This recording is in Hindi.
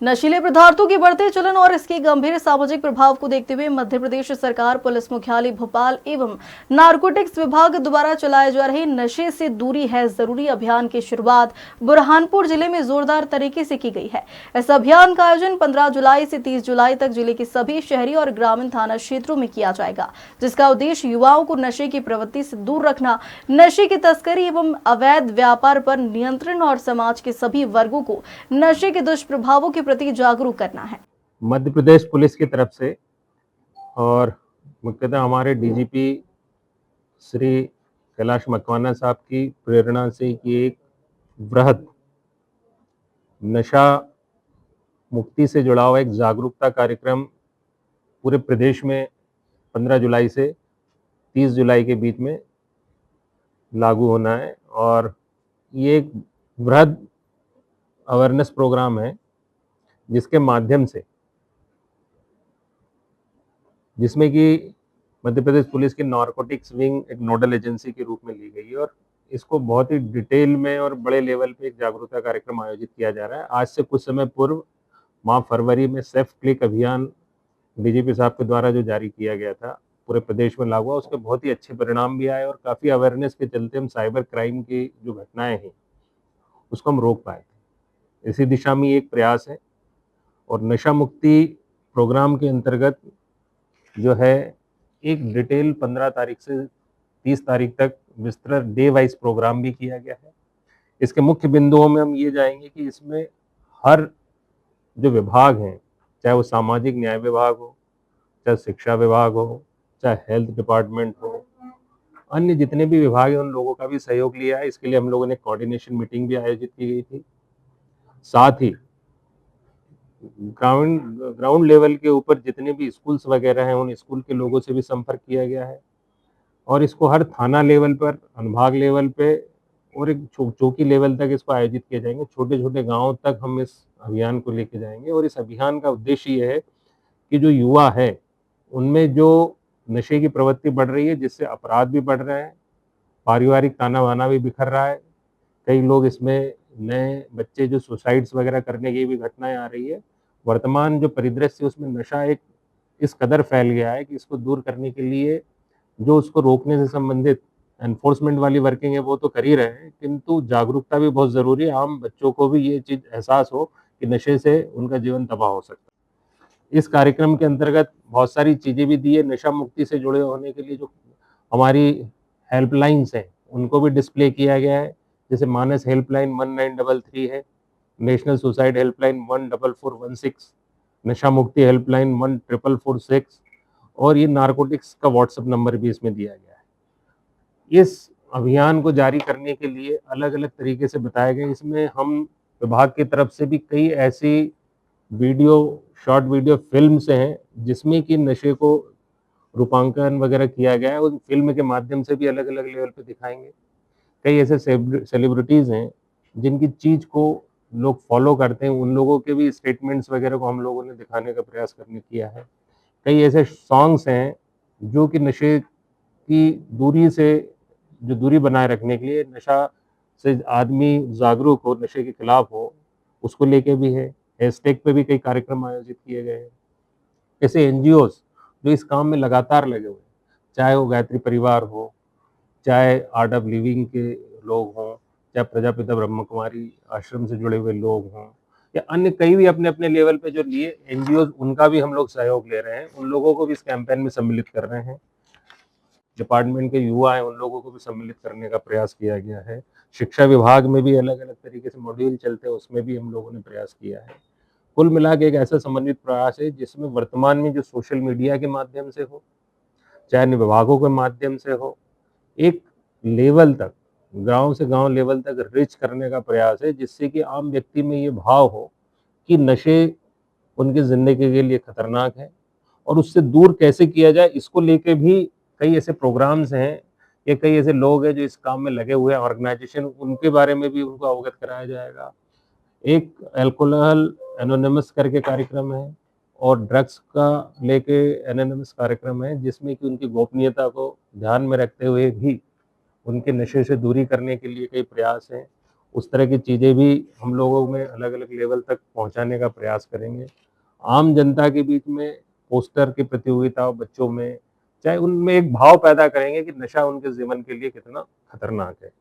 नशीले पदार्थों के बढ़ते चलन और इसके गंभीर सामाजिक प्रभाव को देखते हुए मध्य प्रदेश सरकार, पुलिस मुख्यालय भोपाल एवं नारकोटिक्स विभाग द्वारा चलाए जा रहे नशे से दूरी है जरूरी अभियान की शुरुआत बुरहानपुर जिले में जोरदार तरीके से की गई है। इस अभियान का आयोजन 15 जुलाई से 30 जुलाई तक जिले के सभी शहरी और ग्रामीण थाना क्षेत्रों में किया जाएगा, जिसका उद्देश्य युवाओं को नशे की प्रवृत्ति से दूर रखना, नशे की तस्करी एवं अवैध व्यापार पर नियंत्रण और समाज के सभी वर्गों को नशे के दुष्प्रभावों के प्रति जागरूक करना है। मध्य प्रदेश पुलिस की तरफ से और मुख्यतः हमारे डीजीपी श्री कैलाश मकवाना साहब की प्रेरणा से ये एक वृहद नशा मुक्ति से जुड़ा हुआ एक जागरूकता कार्यक्रम पूरे प्रदेश में 15 जुलाई से 30 जुलाई के बीच में लागू होना है। और ये एक वृहद अवेयरनेस प्रोग्राम है जिसके माध्यम से, जिसमें कि मध्य प्रदेश पुलिस की नारकोटिक्स विंग एक नोडल एजेंसी के रूप में ली गई है और इसको बहुत ही डिटेल में और बड़े लेवल पे एक जागरूकता कार्यक्रम आयोजित किया जा रहा है। आज से कुछ समय पूर्व माह फरवरी में सेफ क्लिक अभियान डीजीपी साहब के द्वारा जो जारी किया गया था, पूरे प्रदेश में लागू हुआ, उसके बहुत ही अच्छे परिणाम भी आए और काफ़ी अवेयरनेस के चलते हम साइबर क्राइम की जो घटनाएं हैं उसको हम रोक पाए थे। इसी दिशा में एक प्रयास है और नशा मुक्ति प्रोग्राम के अंतर्गत जो है एक डिटेल 15 तारीख से 30 तारीख तक विस्तृत डे वाइज प्रोग्राम भी किया गया है। इसके मुख्य बिंदुओं में हम ये जाएंगे कि इसमें हर जो विभाग हैं, चाहे वो सामाजिक न्याय विभाग हो, चाहे शिक्षा विभाग हो, चाहे हेल्थ डिपार्टमेंट हो, अन्य जितने भी विभाग हैं उन लोगों का भी सहयोग लिया है। इसके लिए हम लोगों ने कोऑर्डिनेशन मीटिंग भी आयोजित की गई थी। साथ ही ग्राउंड लेवल के ऊपर जितने भी स्कूल्स वगैरह हैं उन स्कूल के लोगों से भी संपर्क किया गया है और इसको हर थाना लेवल पर, अनुभाग लेवल पे और एक चौकी लेवल तक इसको आयोजित किए जाएंगे। छोटे छोटे गांवों तक हम इस अभियान को लेके जाएंगे और इस अभियान का उद्देश्य ये है कि जो युवा है उनमें जो नशे की प्रवृत्ति बढ़ रही है, जिससे अपराध भी बढ़ रहे हैं, पारिवारिक ताना बाना भी बिखर रहा है, कई लोग इसमें नए बच्चे जो सुसाइड्स वगैरह करने की भी घटनाएं आ रही है। वर्तमान जो परिदृश्य उसमें नशा एक इस कदर फैल गया है कि इसको दूर करने के लिए जो उसको रोकने से संबंधित एनफोर्समेंट वाली वर्किंग है वो तो कर ही रहे हैं, किंतु जागरूकता भी बहुत ज़रूरी है। आम बच्चों को भी ये चीज़ एहसास हो कि नशे से उनका जीवन तबाह हो सकता है। इस कार्यक्रम के अंतर्गत बहुत सारी चीज़ें भी दी है। नशा मुक्ति से जुड़े होने के लिए जो हमारी हेल्पलाइंस हैं उनको भी डिस्प्ले किया गया है। जैसे मानस हेल्पलाइन 1933 है, नेशनल सुसाइड हेल्पलाइन 14416, नशा मुक्ति हेल्पलाइन 14446 और ये नारकोटिक्स का व्हाट्सएप नंबर भी इसमें दिया गया है। इस अभियान को जारी करने के लिए अलग अलग तरीके से बताए गए। इसमें हम विभाग की तरफ से भी कई ऐसी शॉर्ट वीडियो फिल्म्स हैं जिसमें कि नशे को रूपांकन वगैरह किया गया है। उस फिल्म के माध्यम से भी अलग अलग लेवल पे दिखाएंगे। कई ऐसे सेलिब्रिटीज़ हैं जिनकी चीज़ को लोग फॉलो करते हैं, उन लोगों के भी स्टेटमेंट्स वगैरह को हम लोगों ने दिखाने का प्रयास करने किया है। कई ऐसे सॉन्ग्स हैं जो कि नशे की दूरी से जो दूरी बनाए रखने के लिए, नशा से आदमी जागरूक हो, नशे के खिलाफ हो, उसको लेके भी है। हैशटैग पे भी कई कार्यक्रम आयोजित किए गए हैं। ऐसे एनजीओज़ जो इस काम में लगातार लगे हुए हैं, चाहे वो गायत्री परिवार हो, चाहे आर्ट ऑफ लिविंग के लोग हों, चाहे प्रजापिता ब्रह्म कुमारी आश्रम से जुड़े हुए लोग हों या अन्य कई भी अपने अपने लेवल पे जो लिए एनजीओज़, उनका भी हम लोग सहयोग ले रहे हैं। उन लोगों को भी इस कैंपेन में सम्मिलित कर रहे हैं। डिपार्टमेंट के युवा हैं उन लोगों को भी सम्मिलित करने का प्रयास किया गया है। शिक्षा विभाग में भी अलग अलग तरीके से मॉड्यूल चलते हैं, उसमें भी हम लोगों ने प्रयास किया है। कुल मिला के एक ऐसा समन्वित प्रयास है जिसमें वर्तमान में जो सोशल मीडिया के माध्यम से हो, चाहे अन्य विभागों के माध्यम से हो, एक लेवल तक, गांव से गांव लेवल तक रीच करने का प्रयास है, जिससे कि आम व्यक्ति में ये भाव हो कि नशे उनकी ज़िंदगी के लिए खतरनाक है और उससे दूर कैसे किया जाए, इसको लेके भी कई ऐसे प्रोग्राम्स हैं या कई ऐसे लोग हैं जो इस काम में लगे हुए हैं, ऑर्गेनाइजेशन, उनके बारे में भी उनको अवगत कराया जाएगा। एक अल्कोहल एनोनिमस करके कार्यक्रम है और ड्रग्स का लेके एनोनिमस कार्यक्रम है, जिसमें कि उनकी गोपनीयता को ध्यान में रखते हुए भी उनके नशे से दूरी करने के लिए कई प्रयास हैं। उस तरह की चीज़ें भी हम लोगों में अलग-अलग लेवल तक पहुँचाने का प्रयास करेंगे। आम जनता के बीच में पोस्टर की प्रतियोगिता बच्चों में, चाहे उनमें एक भाव पैदा करेंगे कि नशा उनके जीवन के लिए कितना खतरनाक है।